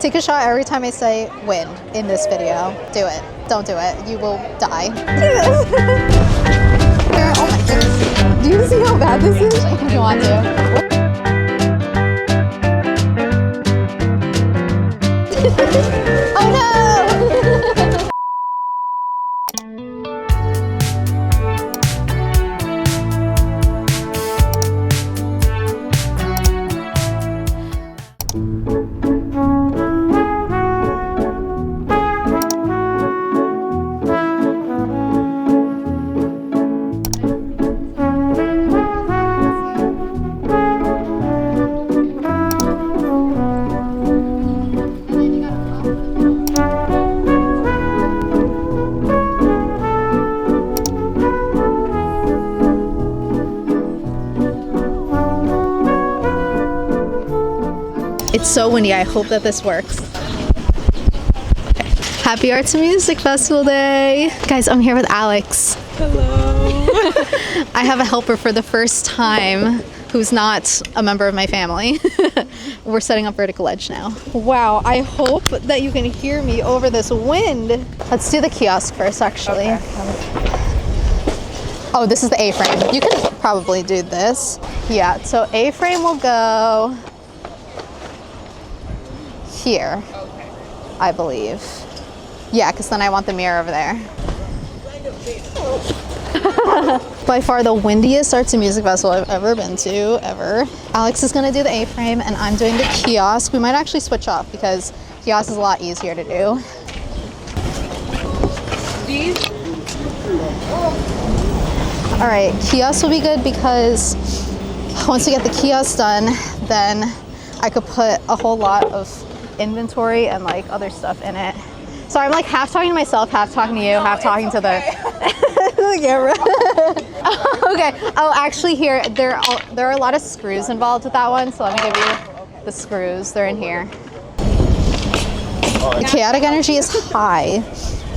Take a shot every time I say wind in this video. Do it. Don't do it. You will die. Oh my goodness. Do you see how bad this is? If you want to. Oh no! It's so windy. I hope that this works. Okay. Happy Arts and Music Festival Day. Guys, I'm here with Alex. Hello. I have a helper for the first time who's not a member of my family. We're setting up vertical edge now. Wow, I hope that you can hear me over this wind. Let's do the kiosk first, actually. Okay. Oh, this is the A-frame. You can probably do this. Yeah, so A-frame will go here, I believe. Yeah, because then I want the mirror over there. By far the windiest arts and music festival I've ever been to, ever. Alex is gonna do the A-frame and I'm doing the kiosk. We might actually switch off because kiosk is a lot easier to do. All right, kiosk will be good because once we get the kiosk done, then I could put a whole lot of inventory and like other stuff in it. So I'm like half talking to myself, half talking to you, half talking to the camera. Okay. Oh, actually here, there are a lot of screws involved with that one. So let me give you the screws. They're in here. The chaotic energy is high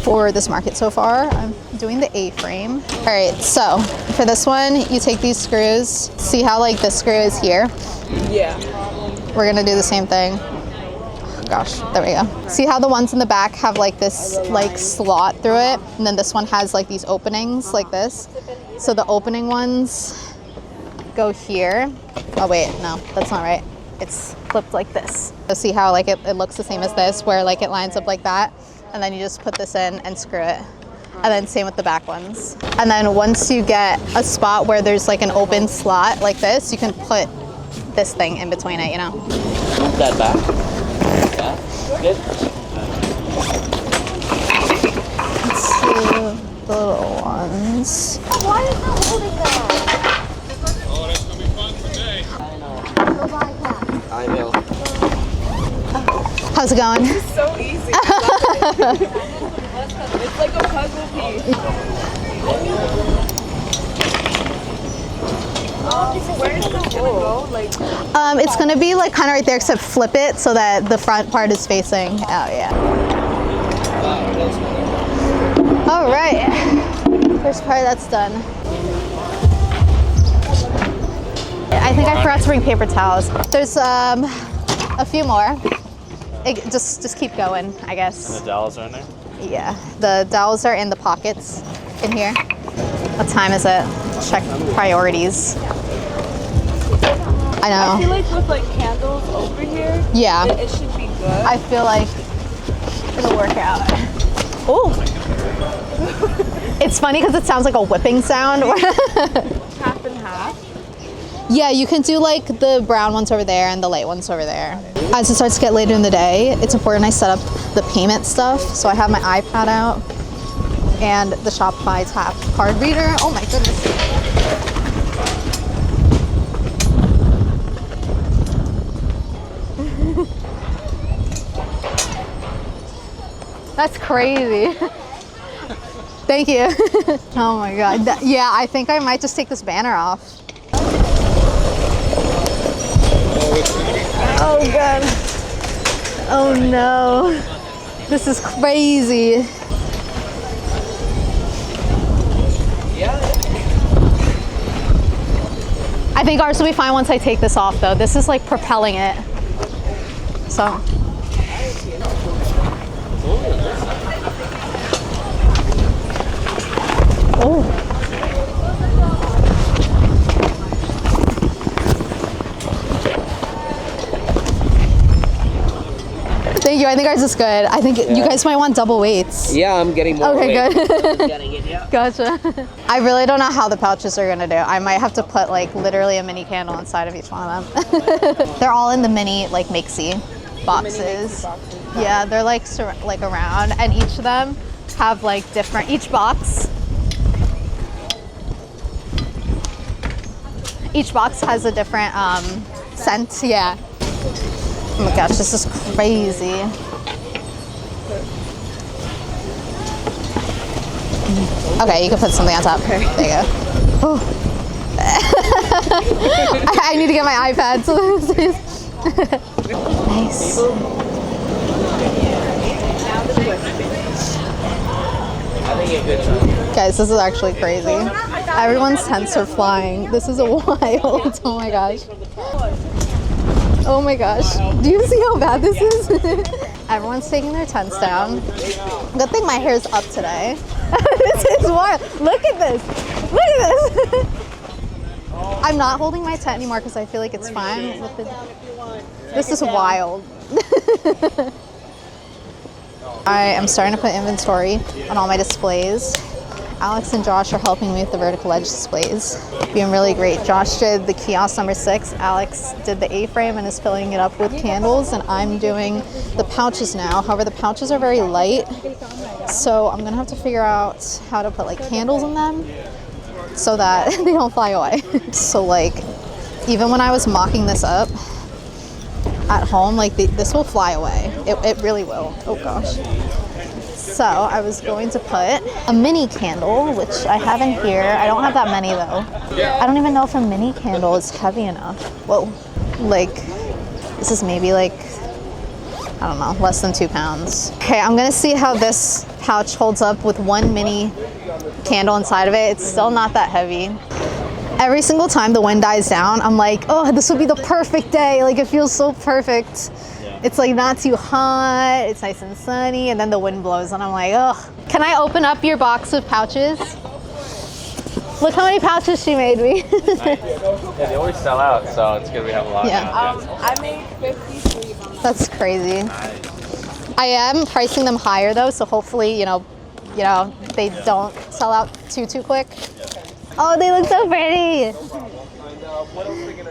for this market so far. I'm doing the A-frame. All right, so for this one, you take these screws. See how like this screw is here? Yeah. We're gonna do the same thing. Gosh, there we go. See how the ones in the back have like this like slot through it, and then this one has like these openings like this. So the opening ones go here. Oh wait, no, that's not right. It's flipped like this. So see how like it looks the same as this, where like it lines up like that, and then you just put this in and screw it. And then same with the back ones. And then once you get a spot where there's like an open slot like this, you can put this thing in between it, you know. Move that back. Yeah, good. Let's do the little ones. Why is not holding that? Oh, that's gonna be fun today. I know. Go buy that. I will. How's it going? It's so easy. It's like a puzzle piece. Where is this gonna go? Like, It's gonna be like kind of right there, except flip it so that the front part is facing. Oh yeah. All right. First part that's done. I think I forgot to bring paper towels. There's a few more. Just keep going, I guess. And the dowels are in there? Yeah, the dowels are in the pockets in here. What time is it? Check priorities. I know. I feel like with like candles over here, Yeah. it should be good. I feel like it'll work out. Oh! It's funny because it sounds like a whipping sound. Half and half. Yeah, you can do like the brown ones over there and the light ones over there. As it starts to get later in the day, it's important I set up the payment stuff. So I have my iPad out and the Shopify tap card reader. Oh my goodness. That's crazy. Thank you. Oh my God. Yeah, I think I might just take this banner off. Oh God. Oh no. This is crazy. I think ours will be fine once I take this off though. This is like propelling it. So Thank you. I think ours is good. I think you guys might want double weights. Yeah, I'm getting more Okay, weight. good. Gotcha. I really don't know how the pouches are gonna do. I might have to put like literally a mini candle inside of each one of them. They're all in the mini like makesy boxes. Yeah, they're like around, and each of them have like different. Each box has a different scent. Yeah. Oh my gosh, this is crazy. Okay, you can put something on top. There you go. Oh. I need to get my iPad. So nice. Guys, this is actually crazy. Everyone's tents are flying. This is wild. Oh my gosh. Oh my gosh. Do you see how bad this is? Everyone's taking their tents down. Good thing my hair's up today. This is wild. Look at this. Look at this. I'm not holding my tent anymore because I feel like it's fine. This is wild. I am starting to put inventory on all my displays. Alex and Josh are helping me with the vertical edge displays. Being really great. Josh did the kiosk number 6. Alex did the A-frame and is filling it up with candles, and I'm doing the pouches now. However, the pouches are very light, so I'm gonna have to figure out how to put like candles in them so that they don't fly away. So like, even when I was mocking this up at home, like this will fly away. It really will. Oh gosh. So I was going to put a mini candle, which I have in here. I don't have that many though. I don't even know if a mini candle is heavy enough. Whoa. Like, this is maybe like, I don't know, less than 2 pounds. Okay, I'm gonna see how this pouch holds up with one mini candle inside of it. It's still not that heavy. Every single time the wind dies down, I'm like, oh, this would be the perfect day. Like, it feels so perfect. It's like not too hot, it's nice and sunny, and then the wind blows and I'm like, oh. Can I open up your box of pouches? Look how many pouches she made me. Yeah, they always sell out, so it's good we have a lot. Yeah. I made 53 on that. That's crazy. I am pricing them higher though, so hopefully, you know, they don't sell out too quick. Oh, they look so pretty.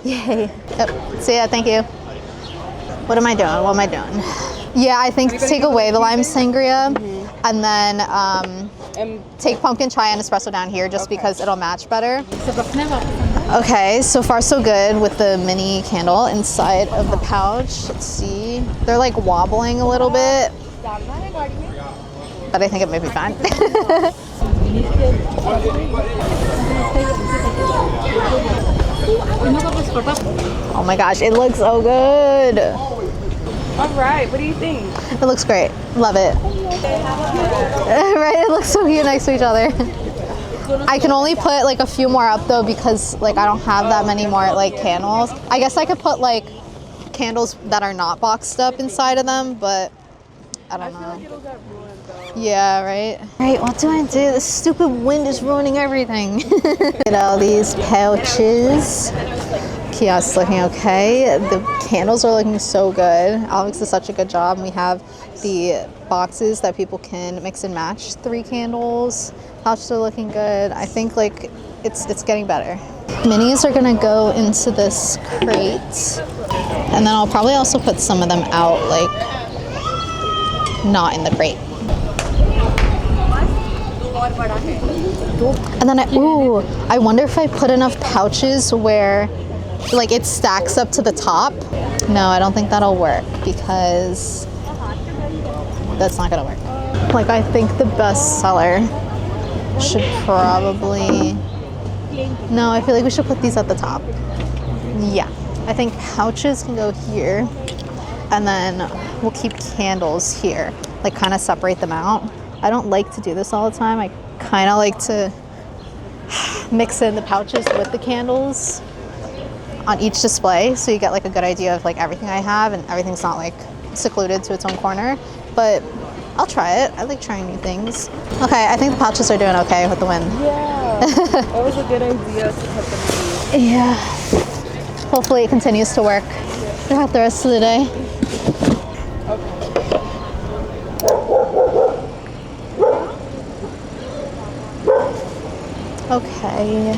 Yay. Yep. See ya, thank you. What am I doing? What am I doing? Yeah, I think take away the lime sangria and then take pumpkin chai and espresso down here just because it'll match better. Okay, so far so good with the mini candle inside of the pouch. Let's see. They're like wobbling a little bit, but I think it may be fine. Oh my gosh, it looks so good. All right, what do you think? It looks great. Love it. Right? It looks so cute next to each other. I can only put like a few more up though because like I don't have that many more like candles. I guess I could put like candles that are not boxed up inside of them, but I don't know. Yeah, right? Right, what do I do? This stupid wind is ruining everything. Look at all these pouches. Kiosk's looking okay. The candles are looking so good. Alex does such a good job. We have the boxes that people can mix and match 3 candles. Pouches are looking good. I think like it's getting better. Minis are gonna go into this crate. And then I'll probably also put some of them out like not in the crate. And then I wonder if I put enough pouches where like it stacks up to the top. No, I don't think that'll work because that's not gonna work. Like I think the best seller should probably, no, I feel like we should put these at the top. Yeah, I think pouches can go here and then we'll keep candles here, like kind of separate them out. I don't like to do this all the time. I kind of like to mix in the pouches with the candles on each display so you get like a good idea of like everything I have and everything's not like secluded to its own corner. But I'll try it. I like trying new things. Okay, I think the pouches are doing okay with the wind. Yeah, that was a good idea to put them in. Yeah. Hopefully it continues to work throughout the rest of the day. Okay.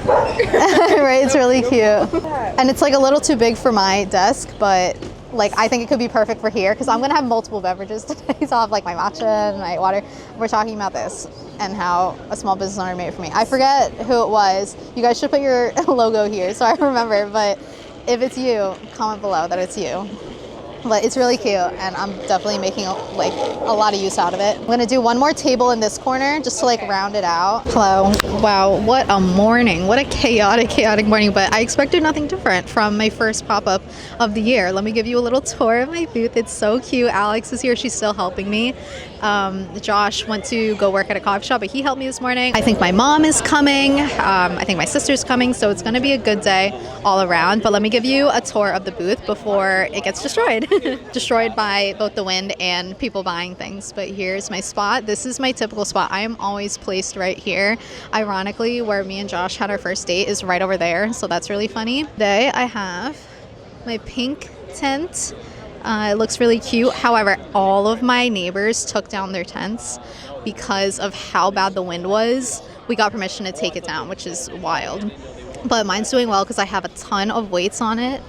Right, it's really cute. And it's like a little too big for my desk, but like I think it could be perfect for here because I'm gonna have multiple beverages today. So I'll have like my matcha and my water. We're talking about this and how a small business owner made it for me. I forget who it was. You guys should put your logo here so I remember, but if it's you, comment below that it's you. But it's really cute and I'm definitely making like a lot of use out of it. I'm gonna do one more table in this corner just to like round it out. Hello. Wow, what a morning. What a chaotic morning, but I expected nothing different from my first pop-up of the year. Let me give you a little tour of my booth. It's so cute. Alex is here, she's still helping me. Josh went to go work at a coffee shop, but he helped me this morning. I think my mom is coming. I think my sister's coming, so it's gonna be a good day all around. But let me give you a tour of the booth before it gets destroyed. Destroyed by both the wind and people buying things. But here's my spot. This is my typical spot. I am always placed right here. Ironically, where me and Josh had our first date is right over there, so that's really funny. Today I have my pink tent. It looks really cute. However, all of my neighbors took down their tents because of how bad the wind was. We got permission to take it down, which is wild. But mine's doing well because I have a ton of weights on it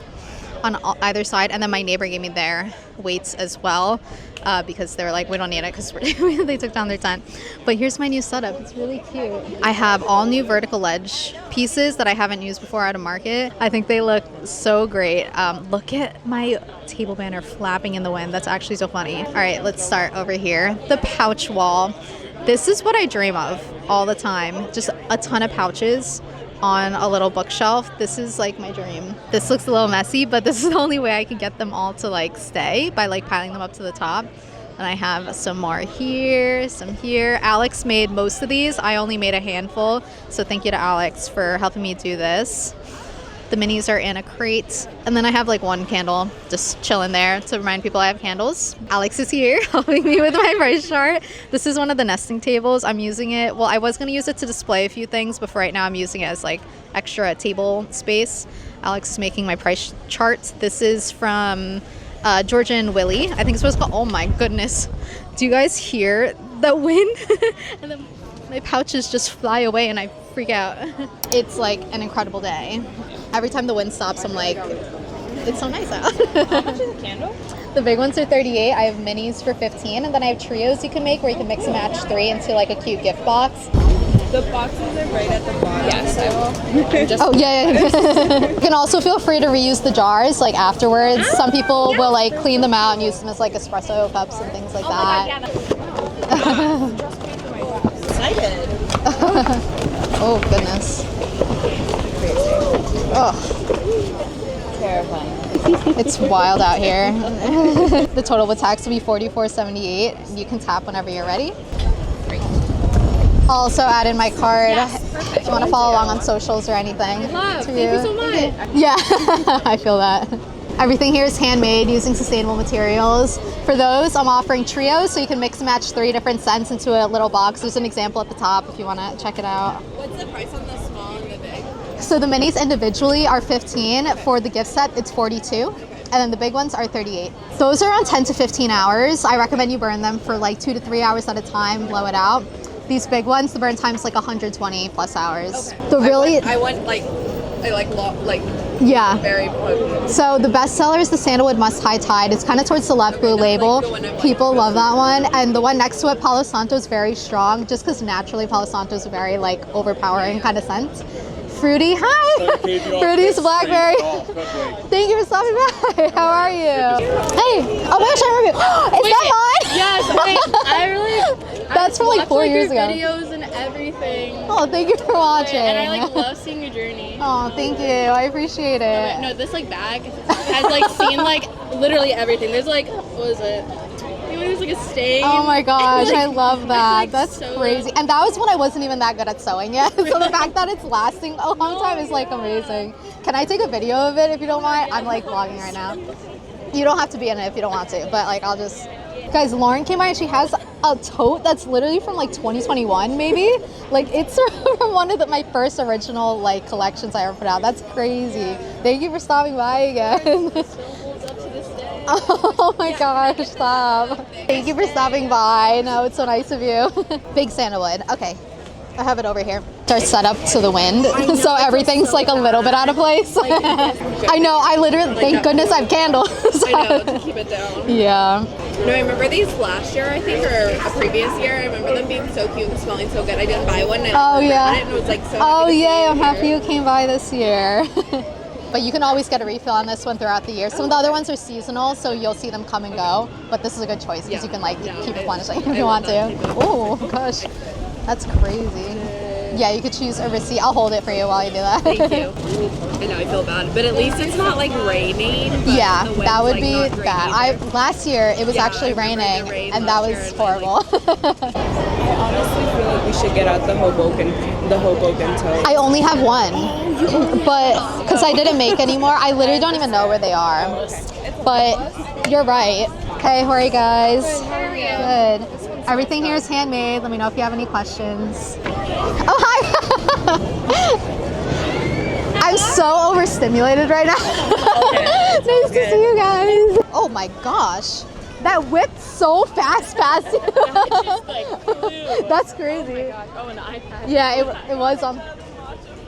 on either side, and then my neighbor gave me their weights as well because they were like, we don't need it because they took down their tent. But here's my new setup. It's really cute. I have all new vertical ledge pieces that I haven't used before out of market. I think they look so great. Look at my table banner flapping in the wind. That's actually so funny. All right, let's start over here. The pouch wall. This is what I dream of all the time. Just a ton of pouches on a little bookshelf. This is like my dream. This looks a little messy, but this is the only way I can get them all to like stay, by like piling them up to the top. And I have some more here, some here. Alex made most of these. I only made a handful, so thank you to Alex for helping me do this. The minis are in a crate. And then I have like one candle just chilling there to remind people I have candles. Alex is here helping me with my price chart. This is one of the nesting tables. I'm using it, well, I was gonna use it to display a few things, but for right now I'm using it as like extra table space. Alex is making my price chart. This is from Georgia and Willie. I think it's supposed to call, oh my goodness. Do you guys hear the wind? And then my pouches just fly away and I freak out. It's like an incredible day. Every time the wind stops, I'm like, it's so nice out. How much is a candle? The big ones are 38. I have minis for 15, and then I have trios you can make where you can mix and match 3 into like a cute gift box. The boxes are right at the bottom. Yes, I will. Oh yeah. You can also feel free to reuse the jars like afterwards. Some people will like clean them out and use them as like espresso cups and things like that. Excited. Oh goodness. Oh, Terrifying. it's wild out here. The total with tax will be $44.78. You can tap whenever you're ready. I'll also add in my card. If you want to follow along on socials or anything. Thank you so much. Yeah, I feel that. Everything here is handmade using sustainable materials. For those, I'm offering trios, so you can mix and match 3 different scents into a little box. There's an example at the top if you want to check it out. What's the price on the small and the big? So the minis individually are 15. For the gift set, it's 42. And then the big ones are 38. Those are around 10 to 15 hours. I recommend you burn them for like 2 to 3 hours at a time, blow it out. These big ones, the burn time's like 120 plus hours. Okay. The really, I want like yeah. very potent. So the best seller is the Sandalwood Must High Tide. It's kind of towards the left blue label. the one I bought. People love that one. And the one next to it, Palo Santo, is very strong, just because naturally Palo Santo is a very like overpowering kind of scent. Fruity, hi! Fruity's blackberry. Thank you for stopping by. How are you? Hey! Oh my gosh, I remember you. Is that mine? Yes, I really. That's from like 4 years ago. Videos and everything. Oh, thank you for watching. And I like love seeing your journey. Oh, thank you. I appreciate it. No, this like bag has like seen like literally everything. There's like, what is it? There's like a stain. Oh my gosh, Like, I love that. like, That's so- crazy. And that was when I wasn't even that good at sewing yet. So the fact that it's lasting a long time is like amazing. Can I take a video of it if you don't mind? I'm like vlogging right now. You don't have to be in it if you don't want to, but like I'll just... Guys, Lauren came by and she has a tote that's literally from like 2021 maybe. Like it's from one of my first original like collections I ever put out. That's crazy. Thank you for stopping by again. Oh my gosh, stop. Thank you for stopping by. No, it's so nice of you. Big sandalwood. Okay, I have it over here. Are set up to the wind, so everything's like a little bit out of place. I know, I literally, thank goodness I have candles. I know, to keep it down. Yeah. No, I remember these last year, I think, or a previous year. I remember them being so cute and smelling so good. I didn't buy one. And Oh, yeah. it, and it was like so Oh, happy to see yay, it I'm happy here. you came by this year. But you can always get a refill on this one throughout the year. Some of the other ones are seasonal, so you'll see them come and go. But this is a good choice because you can like keep replenishing if you want to. Oh, gosh. That's crazy. Yeah, you could choose a receipt. I'll hold it for you while you do that. Thank you. I know, I feel bad. But at least it's not like raining. But Yeah, the wind's, that would like, be not great bad. either. Last year it was Yeah, actually I remember raining, the rain and that last was year, and horrible. I honestly feel like we should get out the Hoboken tote. I only have one, but because I didn't make anymore, I literally don't even know where they are. But you're right. Okay, how are you guys? Good. Everything here is handmade. Let me know if you have any questions. Oh, hi. I'm so overstimulated right now. Nice to see you guys. Oh my gosh. That whipped so fast past you. That's crazy. Oh, an iPad. Yeah, it was on.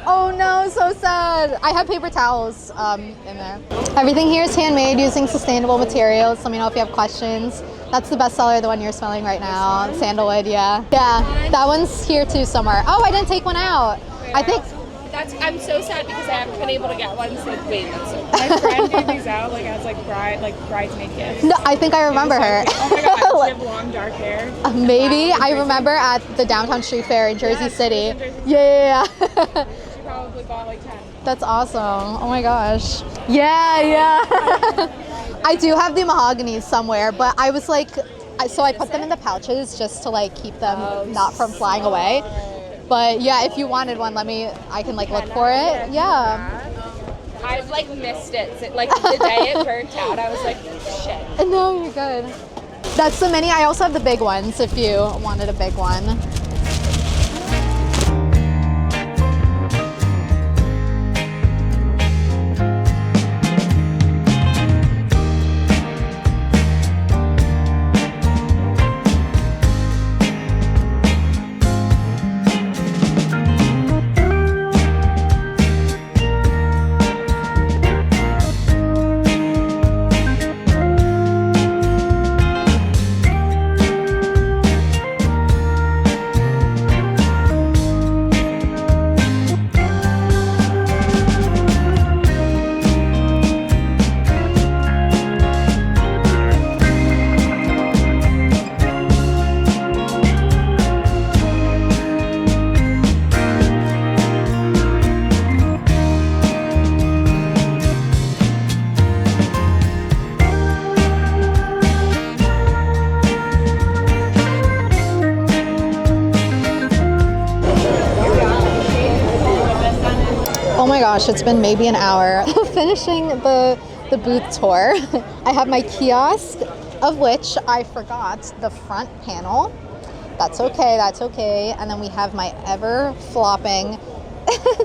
Oh no, so sad. I have paper towels in there. Everything here is handmade using sustainable materials. Let me know if you have questions. That's the bestseller, the one you're smelling right now. Sandalwood, yeah. Yeah, that one's here too somewhere. Oh, I didn't take one out. I think. I'm so sad because I haven't been able to get one since that's so My friend gave these out like as bridesmaid gifts. No, I think I remember her. Oh my god, she had long dark hair. Maybe. I remember at the downtown street fair in Jersey City. Yeah. She probably bought like 10. That's awesome. Oh my gosh. Yeah. I do have the mahoganies somewhere, but I was like, so I put them in the pouches just to like keep them not from flying away. But yeah, if you wanted one, I can like look for it. Yeah. I've like missed it. Like the day it burnt out, I was like, shit. No, you're good. That's the mini. I also have the big ones if you wanted a big one. Oh my gosh, it's been maybe an hour. Finishing the booth tour. I have my kiosk, of which I forgot the front panel. That's okay. And then we have my ever flopping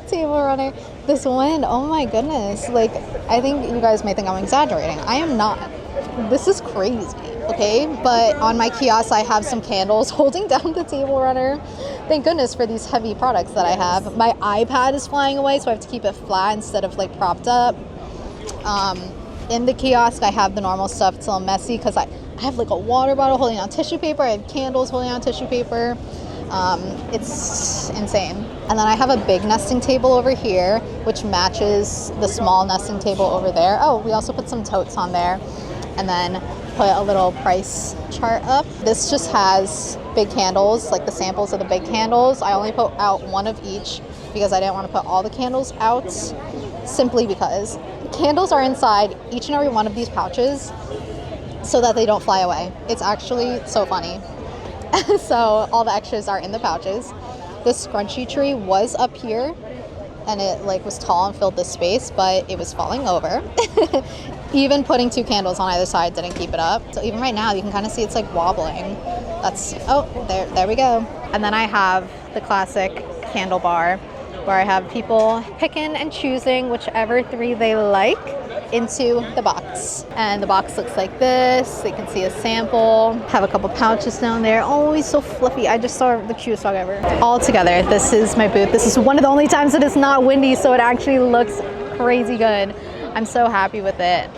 table runner. This wind, oh my goodness. Like, I think you guys may think I'm exaggerating. I am not. This is crazy, okay? But on my kiosk, I have some candles holding down the table runner. Thank goodness for these heavy products that I have. My iPad is flying away, so I have to keep it flat instead of like propped up. In the kiosk, I have the normal stuff. It's a little messy because I have like a water bottle holding on tissue paper. I have candles holding on tissue paper. It's insane. And then I have a big nesting table over here, which matches the small nesting table over there. Oh, we also put some totes on there. And then put a little price chart up. This just has big candles, like the samples of the big candles. I only put out one of each because I didn't want to put all the candles out, simply because candles are inside each and every one of these pouches so that they don't fly away. It's actually so funny. So all the extras are in the pouches. This scrunchie tree was up here and it like was tall and filled this space, but it was falling over. Even putting two candles on either side didn't keep it up. So even right now you can kind of see it's like wobbling. That's, oh, there we go. And then I have the classic candle bar where I have people picking and choosing whichever three they like. into the box. And the box looks like this. You can see a sample. Have a couple pouches down there. Oh, he's so fluffy. I just saw the cutest dog ever. All together, this is my booth. This is one of the only times that it's not windy, so it actually looks crazy good. I'm so happy with it.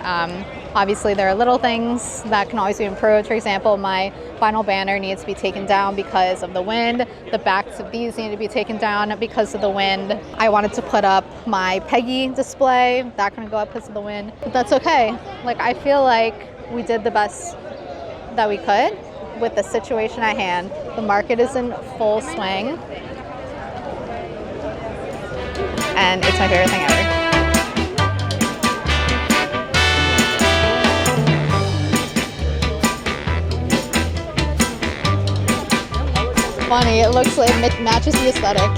Obviously, there are little things that can always be improved. For example, my vinyl banner needs to be taken down because of the wind. The backs of these need to be taken down because of the wind. I wanted to put up my Peggy display. That couldn't go up because of the wind, but that's okay. Like, I feel like we did the best that we could with the situation at hand. The market is in full swing, and it's my favorite thing ever. Funny, it looks like it matches the aesthetic.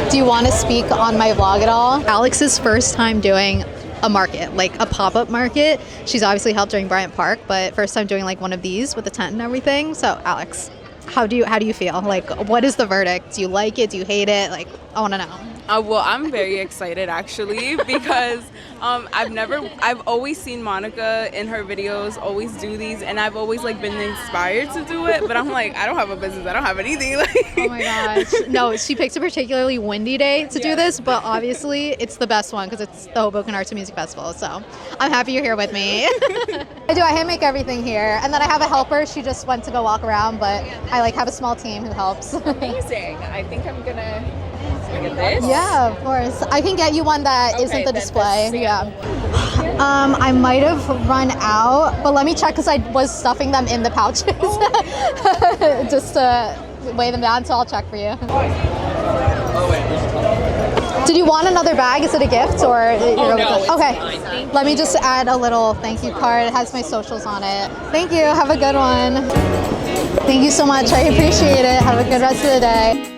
Do you want to speak on my vlog at all? Alex's first time doing a market, like a pop-up market. She's obviously helped during Bryant Park, but first time doing like one of these with a tent and everything. So Alex, how do you feel? Like, what is the verdict? Do you like it? Do you hate it? Like, I want to know. Well, I'm very excited actually because I've always seen Monica in her videos always do these, and I've always like been inspired to do it, but I'm like, I don't have a business, I don't have anything. Like, oh my gosh. No, she picked a particularly windy day to do this, but obviously it's the best one because it's the Hoboken Arts and Music Festival. So I'm happy you're here with me. I hand make everything here, and then I have a helper. She just went to go walk around, but I like have a small team who helps. amazing. I think I'm gonna look at this. Yeah, of course. I can get you one that Okay, isn't the then display. this- Yeah. I might have run out, but let me check because I was stuffing them in the pouches just to weigh them down. So I'll check for you. Did you want another bag? Is it a gift or you're no, it's okay? fine. Let me just add a little thank you card. It has my socials on it. Thank you. Have a good one. Thank you so much. I appreciate it. Have a good rest of the day.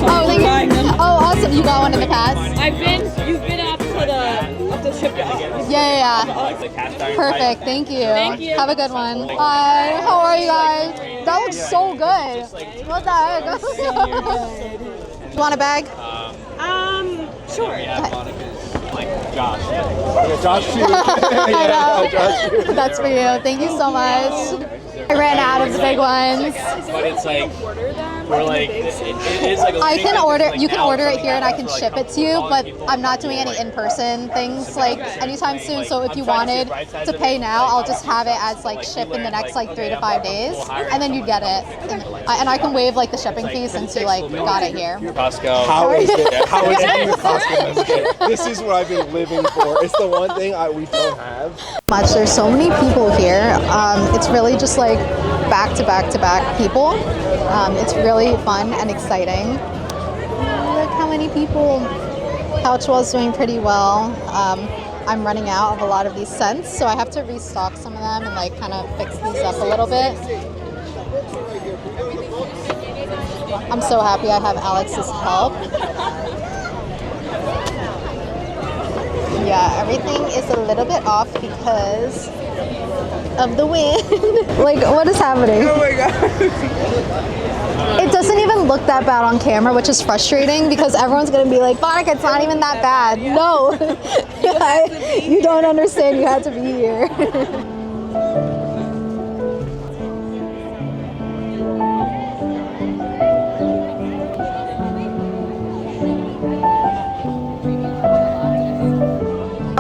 Oh, thank you. Oh, awesome. You got one in the past? You've been up to the shipyard. Yeah. Perfect. Thank you. Thank you. Have a good one. Hi. How are you guys? That looks so good. What the heck? You want a bag? Sure. Like Josh. Yeah, Josh too. I know. Josh too. That's for you. Thank you so much. I ran out of the big ones. But it's like, we're like, it is like a I thing can that order. just, like, You can now order it's it like here, and I happened can for, ship like, it to you. a lot But of people I'm not doing who any are, in-person things like anytime soon. So if you wanted to pay now, I'll just have it as like ship in the next like 3 to 5 days, and then you get it. And I can waive like the shipping fee since you like got it here. Costco. How is it? How is it the Costco membership? This is what I've been living for. It's the one thing we don't have. There's so many people here. It's really just like back to back to back people. It's really fun and exciting. Look how many people. Pouch Wall's doing pretty well. I'm running out of a lot of these scents, so I have to restock some of them and like kind of fix these up a little bit. I'm so happy I have Alex's help. Yeah, everything is a little bit off because of the wind. Like, what is happening? Oh my god. It doesn't even look that bad on camera, which is frustrating because everyone's gonna be like, Monica, it's not even that bad. No, you don't understand. You had to be here.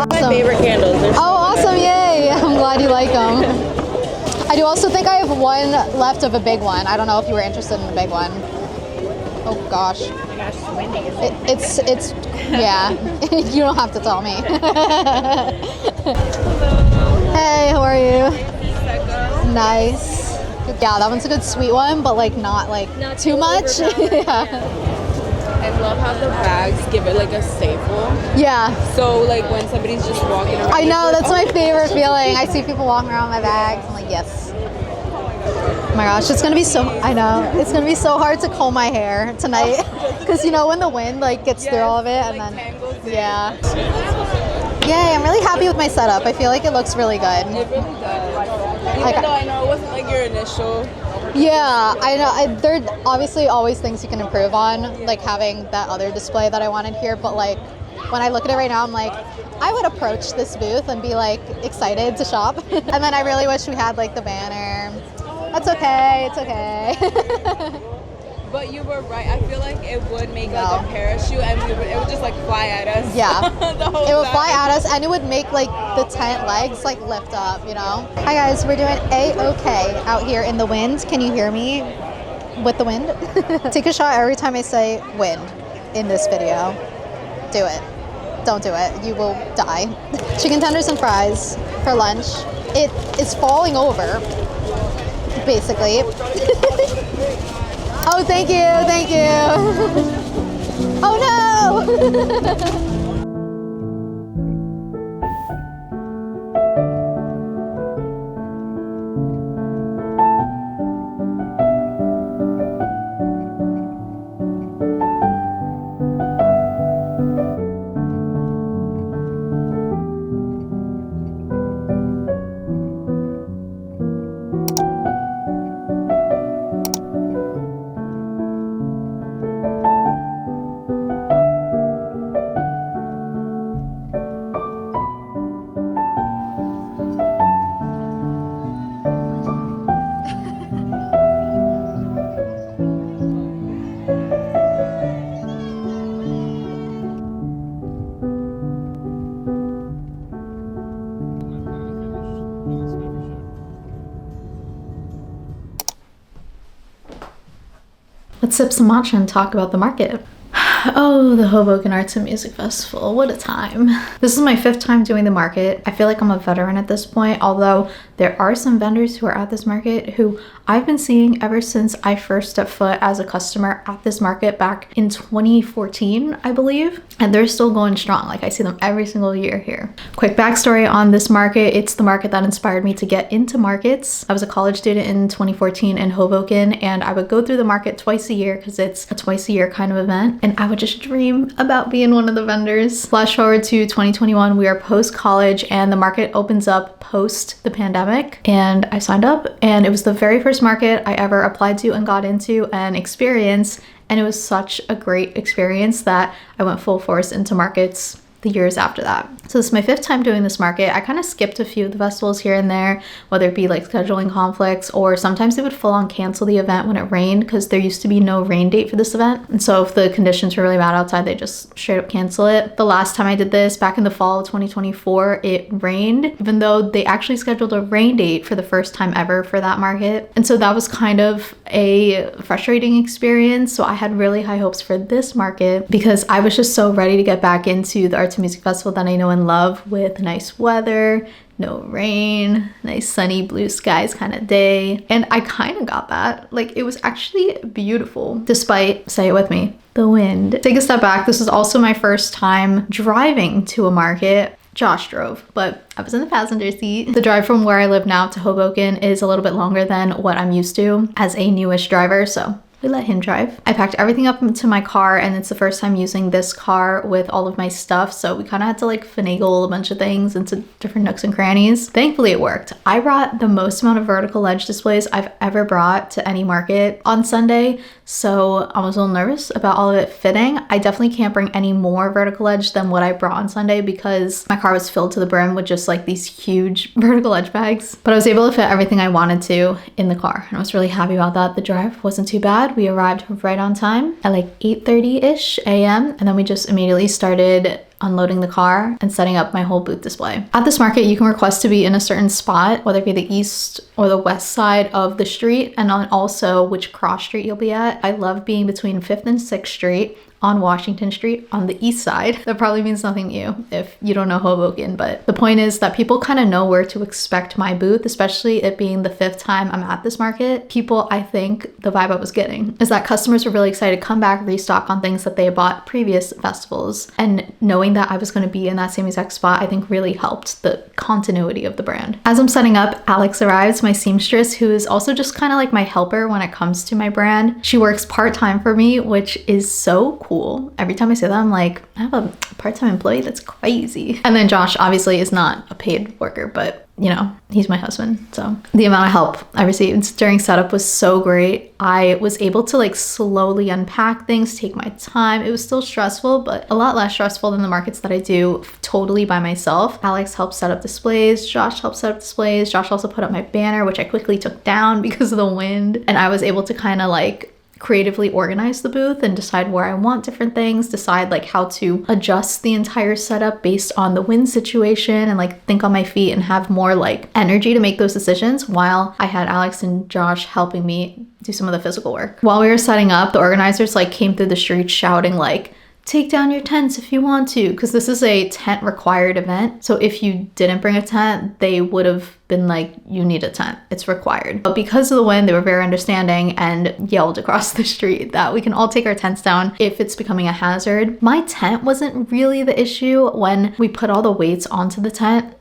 My favorite candles. They're Oh, awesome! Yay! I'm glad you like them. I do also think I have one left of a big one. I don't know if you were interested in the big one. Oh gosh. It's yeah. You don't have to tell me. Hey, how are you? Nice. Yeah, that one's a good sweet one, but like not too much. Yeah. I love how the bags give it like a staple. Yeah. So like when somebody's just walking around. I know, that's my favorite gosh. feeling. I see people walking around with my bags. I'm like, yes. Oh my gosh, it's gonna be so, I know, it's gonna be so hard to comb my hair tonight. Because you know when the wind like gets through all of it and then, yeah. Yay, I'm really happy with my setup. I feel like it looks really good. It really does. Even though I know it wasn't like your initial. Yeah, I know. There are obviously always things you can improve on, like having that other display that I wanted here. But like when I look at it right now, I'm like, I would approach this booth and be like excited to shop. And then I really wish we had like the banner. That's okay. It's okay. But you were right. I feel like it would make like a parachute and it would just like fly at us. Yeah. The whole It would time. fly at us and it would make like the tent legs like lift up, you know? Hi guys, we're doing A-OK out here in the wind. Can you hear me with the wind? Take a shot every time I say wind in this video. Do it. Don't do it. You will die. Chicken tenders and fries for lunch. It is falling over, basically. Oh, thank you, thank you. Oh no! Let's sip some matcha and talk about the market. Oh, the Hoboken Arts and Music Festival, what a time. This is my 5th time doing the market. I feel like I'm a veteran at this point, although there are some vendors who are at this market who I've been seeing ever since I first stepped foot as a customer at this market back in 2014, I believe. And they're still going strong. Like I see them every single year here. Quick backstory on this market. It's the market that inspired me to get into markets. I was a college student in 2014 in Hoboken, and I would go through the market twice a year because it's a twice a year kind of event. And I would just dream about being one of the vendors. Flash forward to 2021, we are post-college and the market opens up post the pandemic, and I signed up, and it was the very first market I ever applied to and got into and experienced, and it was such a great experience that I went full force into markets the years after that. So this is my 5th time doing this market. I kind of skipped a few of the festivals here and there, whether it be like scheduling conflicts, or sometimes they would full on cancel the event when it rained because there used to be no rain date for this event. And so if the conditions were really bad outside, they just straight up cancel it. The last time I did this back in the fall of 2024, it rained, even though they actually scheduled a rain date for the first time ever for that market. And so that was kind of a frustrating experience. So I had really high hopes for this market because I was just so ready to get back into the Arts and Music Festival that I know and love, with nice weather, no rain, nice sunny blue skies kind of day. And I kind of got that. Like, it was actually beautiful despite, say it with me, the wind. Take a step back. This is also my first time driving to a market. Josh drove, but I was in the passenger seat. The drive from where I live now to Hoboken is a little bit longer than what I'm used to as a newish driver, so we let him drive. I packed everything up into my car, and it's the first time using this car with all of my stuff, so we kind of had to like finagle a bunch of things into different nooks and crannies. Thankfully it worked. I brought the most amount of vertical ledge displays I've ever brought to any market on Sunday, so I was a little nervous about all of it fitting. I definitely can't bring any more vertical edge than what I brought on Sunday because my car was filled to the brim with just like these huge vertical edge bags. But I was able to fit everything I wanted to in the car, and I was really happy about that. The drive wasn't too bad. We arrived right on time at like 8:30-ish a.m. and then we just immediately started unloading the car and setting up my whole booth display. At this market, you can request to be in a certain spot, whether it be the east or the west side of the street, and on also which cross street you'll be at. I love being between 5th and 6th Street on Washington Street on the east side. That probably means nothing to you if you don't know Hoboken, but the point is that people kind of know where to expect my booth, especially it being the 5th time I'm at this market. People, I think the vibe I was getting is that customers were really excited to come back, restock on things that they bought previous festivals, and knowing that I was going to be in that same exact spot, I think really helped the continuity of the brand. As I'm setting up, Alex arrives, my seamstress, who is also just kind of like my helper when it comes to my brand. She works part-time for me, which is so cool. Every time I say that, I'm like, I have a part-time employee? That's crazy. And then Josh obviously is not a paid worker, but you know, he's my husband. So the amount of help I received during setup was so great. I was able to like slowly unpack things, take my time. It was still stressful, but a lot less stressful than the markets that I do totally by myself. Alex helped set up displays. Josh helped set up displays. Josh also put up my banner, which I quickly took down because of the wind. And I was able to kind of like creatively organize the booth and decide where I want different things, decide like how to adjust the entire setup based on the wind situation, and like think on my feet and have more like energy to make those decisions while I had Alex and Josh helping me do some of the physical work. While we were setting up, the organizers like came through the street shouting like, take down your tents if you want to, because this is a tent required event. So if you didn't bring a tent, they would have been like, you need a tent, it's required. But because of the wind, they were very understanding and yelled across the street that we can all take our tents down if it's becoming a hazard. My tent wasn't really the issue. When we put all the weights onto the tent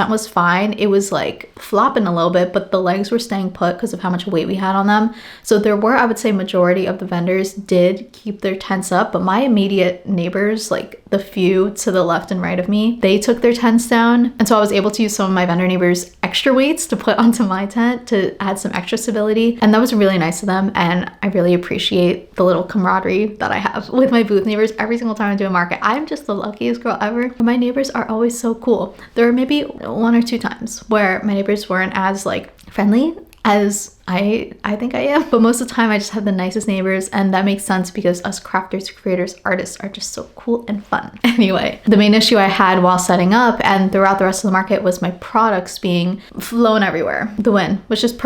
was fine. It was like flopping a little bit, but the legs were staying put because of how much weight we had on them. So there were, I would say, majority of the vendors did keep their tents up, but my immediate neighbors, like the few to the left and right of me, they took their tents down. And so I was able to use some of my vendor neighbors' extra weights to put onto my tent to add some extra stability. And that was really nice of them. And I really appreciate the little camaraderie that I have with my booth neighbors every single time I do a market. I'm just the luckiest girl ever. My neighbors are always so cool. There are maybe 1 or 2 times where my neighbors weren't as like friendly as I think I am, but most of the time I just have the nicest neighbors, and that makes sense because us crafters, creators, artists are just so cool and fun. Anyway, the main issue I had while setting up and throughout the rest of the market was my products being flown everywhere. The wind was just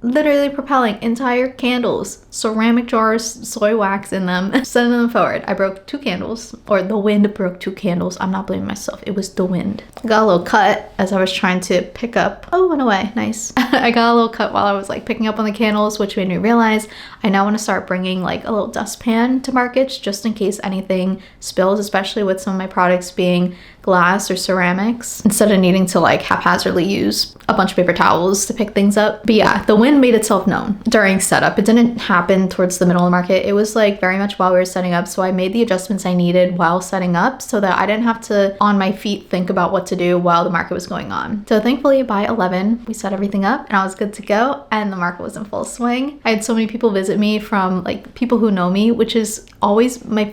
literally propelling entire candles, ceramic jars, soy wax in them, sending them forward. I broke 2 candles, or the wind broke 2 candles. I'm not blaming myself, it was the wind. I got a little cut as I was trying to pick up. Oh, it went away, nice. I got a little cut while I was like picking up on the candles, which made me realize I now want to start bringing like a little dustpan to markets just in case anything spills, especially with some of my products being glass or ceramics, instead of needing to like haphazardly use a bunch of paper towels to pick things up. But yeah, the wind made itself known during setup. It didn't happen towards the middle of the market. It was like very much while we were setting up. So I made the adjustments I needed while setting up so that I didn't have to on my feet think about what to do while the market was going on. So thankfully by 11 we set everything up and I was good to go, and the market was in full swing. I had so many people visit me, from like people who know me, which is always my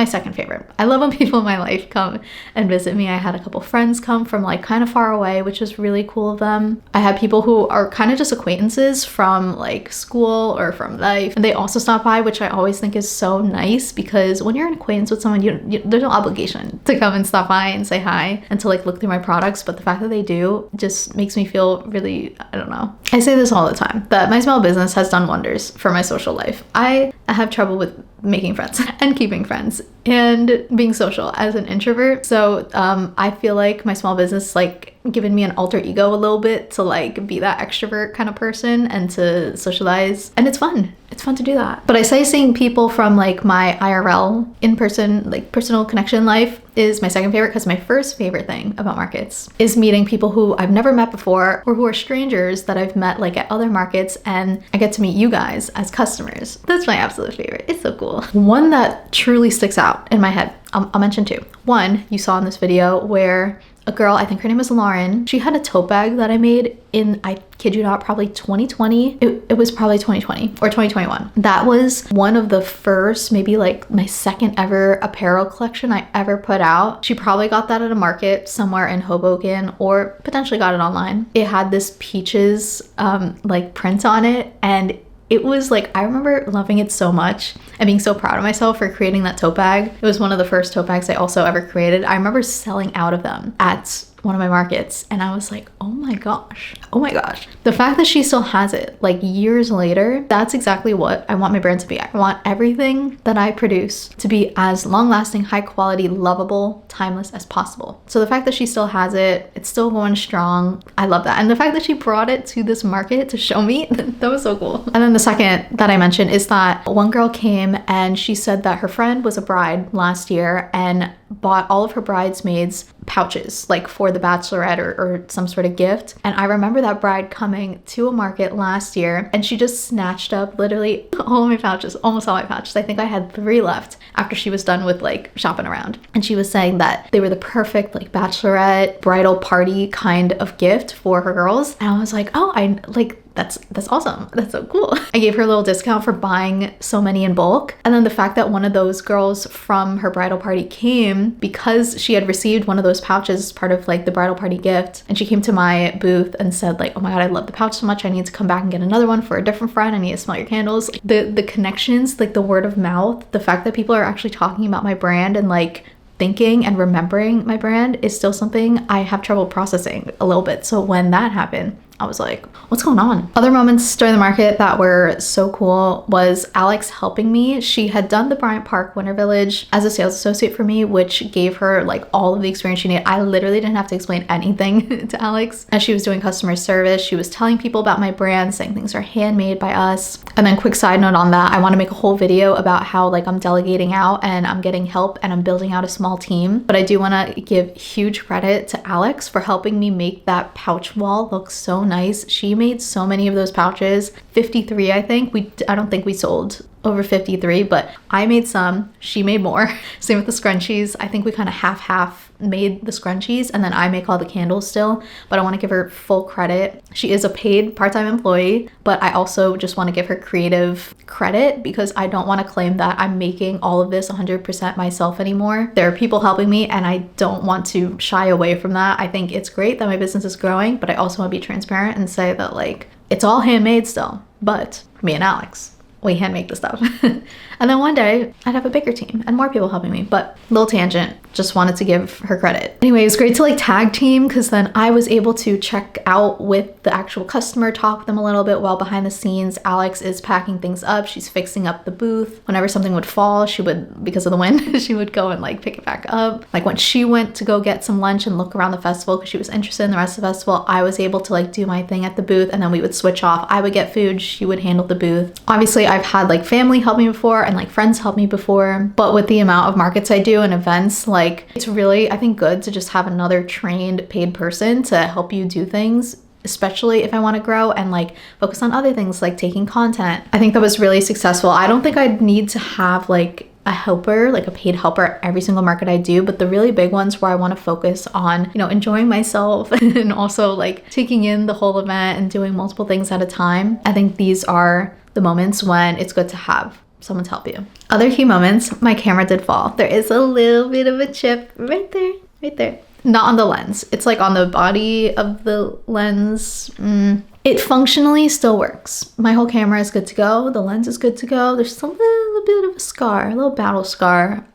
second favorite. I love when people in my life come and visit me. I had a couple friends come from like kind of far away, which was really cool of them. I had people who are kind of just acquaintances from like school or from life, and they also stop by, which I always think is so nice, because when you're an acquaintance with someone, there's no obligation to come and stop by and say hi and to like look through my products, but the fact that they do just makes me feel really, I don't know. I say this all the time, that my small business has done wonders for my social life. I have trouble with making friends and keeping friends and being social as an introvert. So I feel like my small business like given me an alter ego a little bit to like be that extrovert kind of person and to socialize. And it's fun. It's fun to do that. But I say seeing people from like my IRL, in-person, like personal connection life is my second favorite, because my first favorite thing about markets is meeting people who I've never met before or who are strangers that I've met like at other markets, and I get to meet you guys as customers. That's my absolute favorite. It's so cool. One that truly sticks out in my head, I'll mention two. One, you saw in this video where a girl, I think her name is Lauren, she had a tote bag that I made in, I kid you not, probably 2020. It was probably 2020 or 2021. That was one of the first, maybe like my second ever apparel collection I ever put out. She probably got that at a market somewhere in Hoboken, or potentially got it online. It had this peaches like print on it, and it was like, I remember loving it so much and being so proud of myself for creating that tote bag. It was one of the first tote bags I also ever created. I remember selling out of them at one of my markets, and I was like, oh my gosh. The fact that she still has it like years later, that's exactly what I want my brand to be. I want everything that I produce to be as long-lasting, high quality, lovable, timeless as possible. So the fact that she still has it, it's still going strong, I love that. And the fact that she brought it to this market to show me, that was so cool. And then the second that I mentioned is that one girl came and she said that her friend was a bride last year and bought all of her bridesmaids pouches, like for the bachelorette or some sort of gift. And I remember that bride coming to a market last year, and she just snatched up literally all of my pouches, almost all my pouches. I think I had 3 left after she was done with like shopping around. And she was saying that they were the perfect like bachelorette, bridal party kind of gift for her girls. And I was like, oh, I like, that's awesome. That's so cool. I gave her a little discount for buying so many in bulk. And then the fact that one of those girls from her bridal party came because she had received one of those pouches as part of like the bridal party gift. And she came to my booth and said like, oh my God, I love the pouch so much. I need to come back and get another one for a different friend. I need to smell your candles. The connections, like the word of mouth, the fact that people are actually talking about my brand and like thinking and remembering my brand is still something I have trouble processing a little bit. So when that happened, I was like, what's going on? Other moments during the market that were so cool was Alex helping me. She had done the Bryant Park Winter Village as a sales associate for me, which gave her like all of the experience she needed. I literally didn't have to explain anything to Alex. As she was doing customer service, she was telling people about my brand, saying things are handmade by us. And then quick side note on that, I want to make a whole video about how like I'm delegating out and I'm getting help and I'm building out a small team. But I do want to give huge credit to Alex for helping me make that pouch wall look so nice. She made so many of those pouches, 53 I think. I don't think we sold over 53, but I made some, she made more. Same with the scrunchies. I think we kind of half made the scrunchies, and then I make all the candles still, but I want to give her full credit. She is a paid part-time employee, but I also just want to give her creative credit because I don't want to claim that I'm making all of this 100% myself anymore. There are people helping me and I don't want to shy away from that. I think it's great that my business is growing, but I also want to be transparent and say that like it's all handmade still, but me and Alex, we hand make the stuff. And then one day I'd have a bigger team and more people helping me, but little tangent, just wanted to give her credit. Anyway, it was great to like tag team because then I was able to check out with the actual customer, talk with them a little bit while behind the scenes Alex is packing things up. She's fixing up the booth. Whenever something would fall, she would, because of the wind, she would go and like pick it back up. Like when she went to go get some lunch and look around the festival because she was interested in the rest of the festival, I was able to like do my thing at the booth and then we would switch off. I would get food, she would handle the booth. Obviously I've had like family help me before and like friends help me before, but with the amount of markets I do and events, like it's really, I think, good to just have another trained paid person to help you do things, especially if I want to grow and like focus on other things like taking content. I think that was really successful. I don't think I'd need to have like a helper, like a paid helper at every single market I do, but the really big ones where I want to focus on, you know, enjoying myself and also like taking in the whole event and doing multiple things at a time. I think these are the moments when it's good to have someone to help you. Other key moments, my camera did fall. There is a little bit of a chip right there. Not on the lens. It's like on the body of the lens. It functionally still works. My whole camera is good to go. The lens is good to go. There's a little bit of a scar, a little battle scar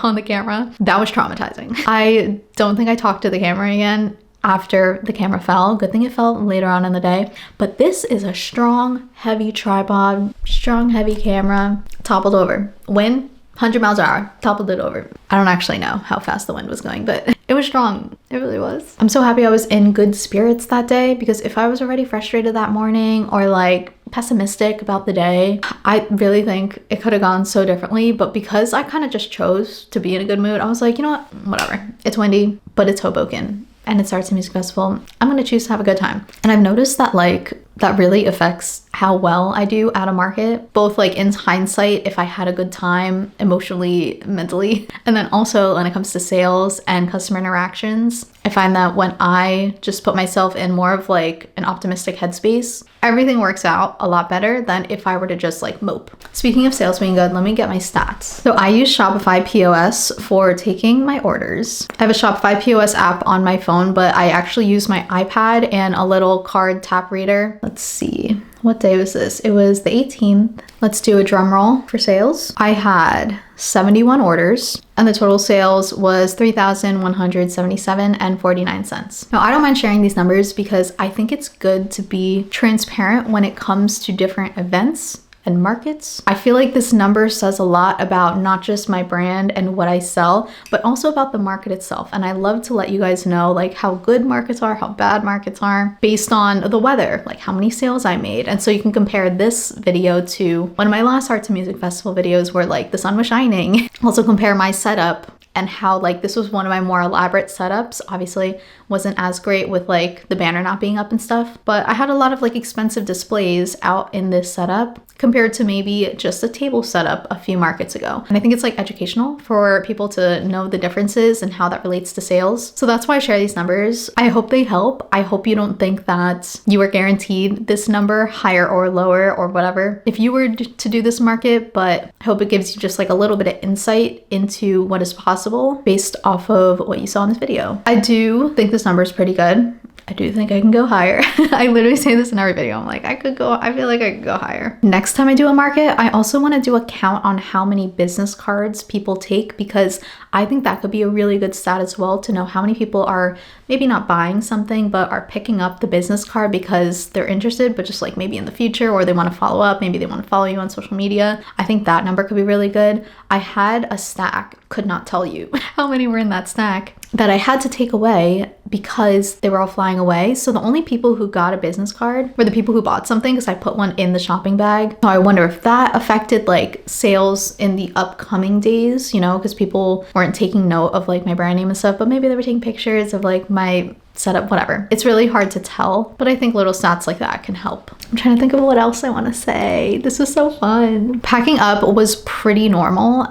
on the camera. That was traumatizing. I don't think I talked to the camera again after the camera fell. Good thing it fell later on in the day. But this is a strong, heavy tripod, strong, heavy camera, toppled over. Wind, 100 miles an hour, toppled it over. I don't actually know how fast the wind was going, but it was strong. It really was. I'm so happy I was in good spirits that day, because if I was already frustrated that morning or like pessimistic about the day, I really think it could have gone so differently. But because I kind of just chose to be in a good mood, I was like, you know what, whatever. It's windy, but it's Hoboken and it's Arts and Music Festival. I'm gonna choose to have a good time. And I've noticed that like that really affects how well I do at a market, both like in hindsight, if I had a good time emotionally, mentally, and then also when it comes to sales and customer interactions. I find that when I just put myself in more of like an optimistic headspace, everything works out a lot better than if I were to just like mope. Speaking of sales being good, let me get my stats. So I use Shopify POS for taking my orders. I have a Shopify POS app on my phone, but I actually use my iPad and a little card tap reader. Let's see, what day was this? It was the 18th. Let's do a drum roll for sales. I had 71 orders and the total sales was $3,177.49. Now I don't mind sharing these numbers because I think it's good to be transparent when it comes to different events and markets. I feel like this number says a lot about not just my brand and what I sell, but also about the market itself. And I love to let you guys know like how good markets are, how bad markets are based on the weather, like how many sales I made. And so you can compare this video to one of my last Arts and Music Festival videos where like the sun was shining. Also compare my setup and how like this was one of my more elaborate setups. Obviously wasn't as great with like the banner not being up and stuff, but I had a lot of like expensive displays out in this setup compared to maybe just a table setup a few markets ago. And I think it's like educational for people to know the differences and how that relates to sales. So that's why I share these numbers. I hope they help. I hope you don't think that you are guaranteed this number, higher or lower or whatever, if you were to do this market, but I hope it gives you just like a little bit of insight into what is possible based off of what you saw in this video. I do think this number is pretty good. I do think I can go higher. I literally say this in every video. I'm like, I feel like I could go higher. Next time I do a market, I also want to do a count on how many business cards people take, because I think that could be a really good stat as well to know how many people are maybe not buying something, but are picking up the business card because they're interested, but just like maybe in the future, or they want to follow up. Maybe they want to follow you on social media. I think that number could be really good. I had a stack, could not tell you how many were in that stack, that I had to take away because they were all flying away. So the only people who got a business card were the people who bought something, because I put one in the shopping bag. So I wonder if that affected like sales in the upcoming days, you know, because people weren't taking note of like my brand name and stuff, but maybe they were taking pictures of like my setup, whatever. It's really hard to tell, but I think little stats like that can help. I'm trying to think of what else I want to say. This was so fun. Packing up was pretty normal.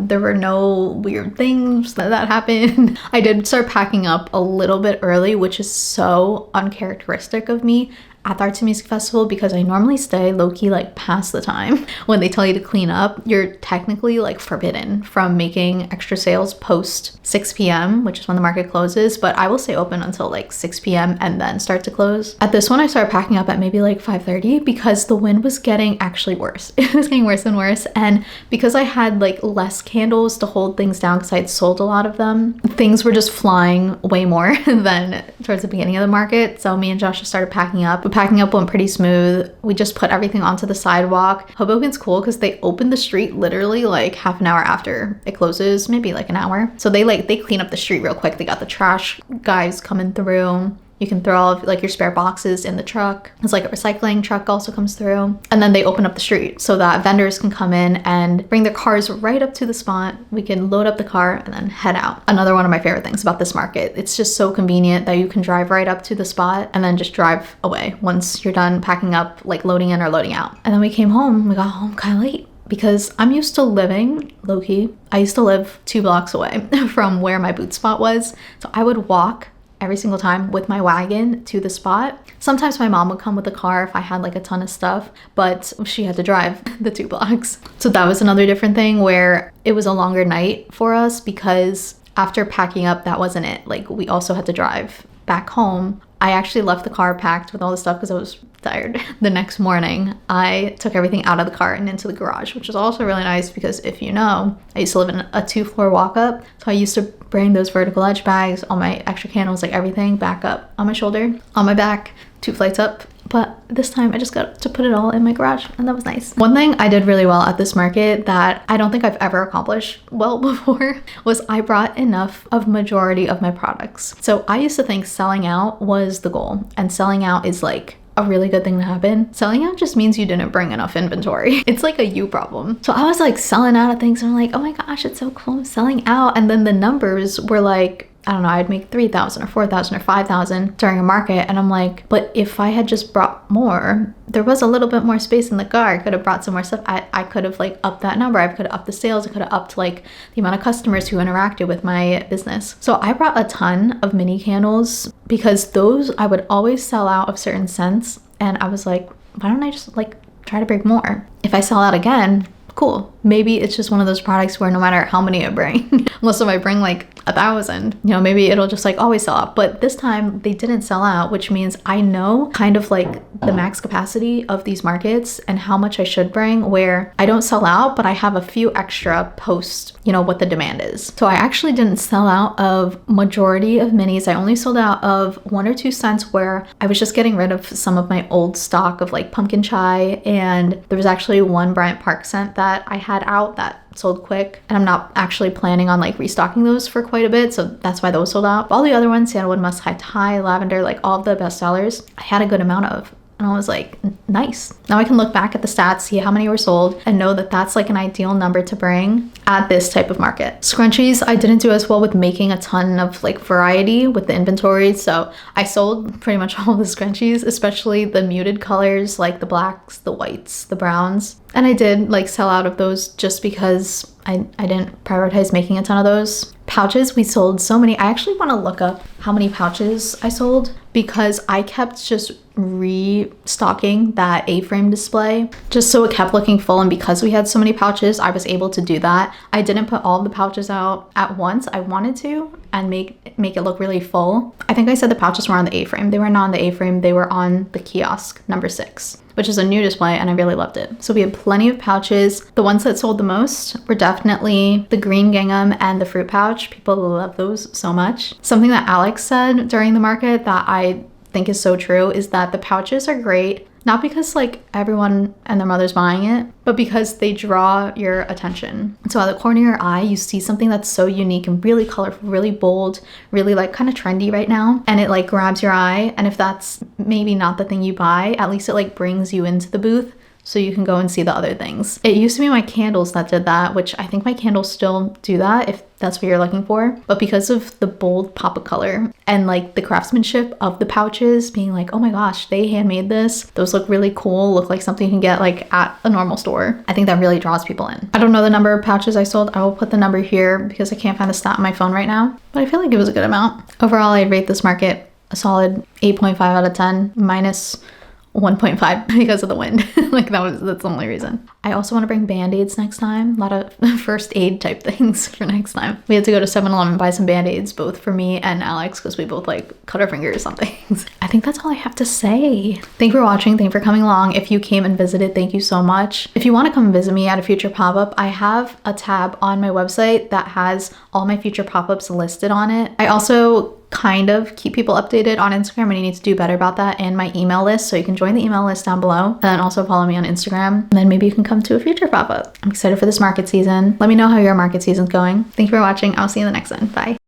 There were no weird things that happened. I did start packing up a little bit early, which is so uncharacteristic of me at the Arts and Music Festival, because I normally stay low-key like past the time when they tell you to clean up. You're technically like forbidden from making extra sales post 6 p.m., which is when the market closes, but I will stay open until like 6 p.m. and then start to close. At this one, I started packing up at maybe like 5:30 because the wind was getting actually worse. It was getting worse and worse, and because I had like less candles to hold things down because I had sold a lot of them, things were just flying way more than towards the beginning of the market. So me and Josh just started packing up. Packing up went pretty smooth. We just put everything onto the sidewalk. Hoboken's cool because they open the street literally like half an hour after it closes, maybe like an hour. So they clean up the street real quick. They got the trash guys coming through. You can throw all of like your spare boxes in the truck. It's like a recycling truck also comes through. And then they open up the street so that vendors can come in and bring their cars right up to the spot. We can load up the car and then head out. Another one of my favorite things about this market. It's just so convenient that you can drive right up to the spot and then just drive away once you're done packing up, like loading in or loading out. And then we came home. We got home kind of late, because I'm used to living low-key. I used to live 2 blocks away from where my boot spot was. So I would walk every single time with my wagon to the spot. Sometimes my mom would come with the car if I had like a ton of stuff, but she had to drive the 2 blocks. So that was another different thing where it was a longer night for us, because after packing up, that wasn't it. Like we also had to drive back home. I actually left the car packed with all the stuff because I was tired. The next morning, I took everything out of the car and into the garage, which was also really nice because if you know, I used to live in a 2-floor walk-up. So I used to bring those vertical edge bags, all my extra candles, like everything back up on my shoulder, on my back, 2 flights up But this time I just got to put it all in my garage, and that was nice. One thing I did really well at this market that I don't think I've ever accomplished well before was I brought enough of majority of my products. So I used to think selling out was the goal, and selling out is like a really good thing to happen. Selling out just means you didn't bring enough inventory. It's like a you problem. So I was like selling out of things, and I'm like, oh my gosh, it's so cool, I'm selling out. And then the numbers were like, I don't know, I'd make 3,000 or 4,000 or 5,000 during a market. And I'm like, but if I had just brought more, there was a little bit more space in the car. I could have brought some more stuff. I could have like upped that number. I could have upped the sales. I could have upped like the amount of customers who interacted with my business. So I brought a ton of mini candles because those I would always sell out of certain scents. And I was like, why don't I just like try to bring more? If I sell out again, cool. Maybe it's just one of those products where no matter how many I bring, unless if I bring like 1,000, you know, maybe it'll just like always sell out. But this time they didn't sell out, which means I know kind of like the max capacity of these markets and how much I should bring, where I don't sell out, but I have a few extra post, you know, what the demand is. So I actually didn't sell out of majority of minis. I only sold out of 1 or 2 scents where I was just getting rid of some of my old stock of like pumpkin chai, and there was actually one Bryant Park scent that I had out that sold quick, and I'm not actually planning on like restocking those for quite a bit, so that's why those sold out. But all the other ones, Sandalwood, Musk High Thai, Lavender, like all of the best sellers, I had a good amount of. And I was like, nice. Now I can look back at the stats, see how many were sold, and know that that's like an ideal number to bring at this type of market. Scrunchies, I didn't do as well with making a ton of like variety with the inventory. So I sold pretty much all the scrunchies, especially the muted colors like the blacks, the whites, the browns. And I did like sell out of those just because I didn't prioritize making a ton of those. Pouches, we sold so many. I actually want to look up how many pouches I sold because I kept just restocking that A-frame display just so it kept looking full, and because we had so many pouches, I was able to do that. I didn't put all the pouches out at once. I wanted to and make it look really full. I think I said the pouches were on the A-frame. They were not on the A-frame, they were on the kiosk number 6, which is a new display, and I really loved it. So we had plenty of pouches. The ones that sold the most were definitely the green gingham and the fruit pouch. People love those so much. Something that Alex said during the market that I think is so true is that the pouches are great, not because like everyone and their mother's buying it, but because they draw your attention. So out of the corner of your eye, you see something that's so unique and really colorful, really bold, really like kind of trendy right now, and it like grabs your eye. And if that's maybe not the thing you buy, at least it like brings you into the booth so you can go and see the other things. It used to be my candles that did that, which I think my candles still do that if that's what you're looking for. But because of the bold pop of color and like the craftsmanship of the pouches being like, oh my gosh, they handmade this. Those look really cool, look like something you can get like at a normal store. I think that really draws people in. I don't know the number of pouches I sold. I will put the number here because I can't find the stat on my phone right now, but I feel like it was a good amount. Overall, I'd rate this market a solid 8.5 out of 10 minus 1.5 because of the wind. Like that's the only reason. I also want to bring band-aids next time. A lot of first aid type things for next time. We had to go to 7-Eleven and buy some band-aids, both for me and Alex, because we both like cut our fingers on things. I think that's all I have to say. Thank you for watching. Thank you for coming along. If you came and visited, thank you so much. If you want to come visit me at a future pop-up, I have a tab on my website that has all my future pop-ups listed on it. I also kind of keep people updated on Instagram, and I need to do better about that, and my email list, so you can join the email list down below, and then also follow me on Instagram, and then maybe you can come to a future pop-up. I'm excited for this market season. Let me know how your market season's going. Thank you for watching. I'll see you in the next one. Bye.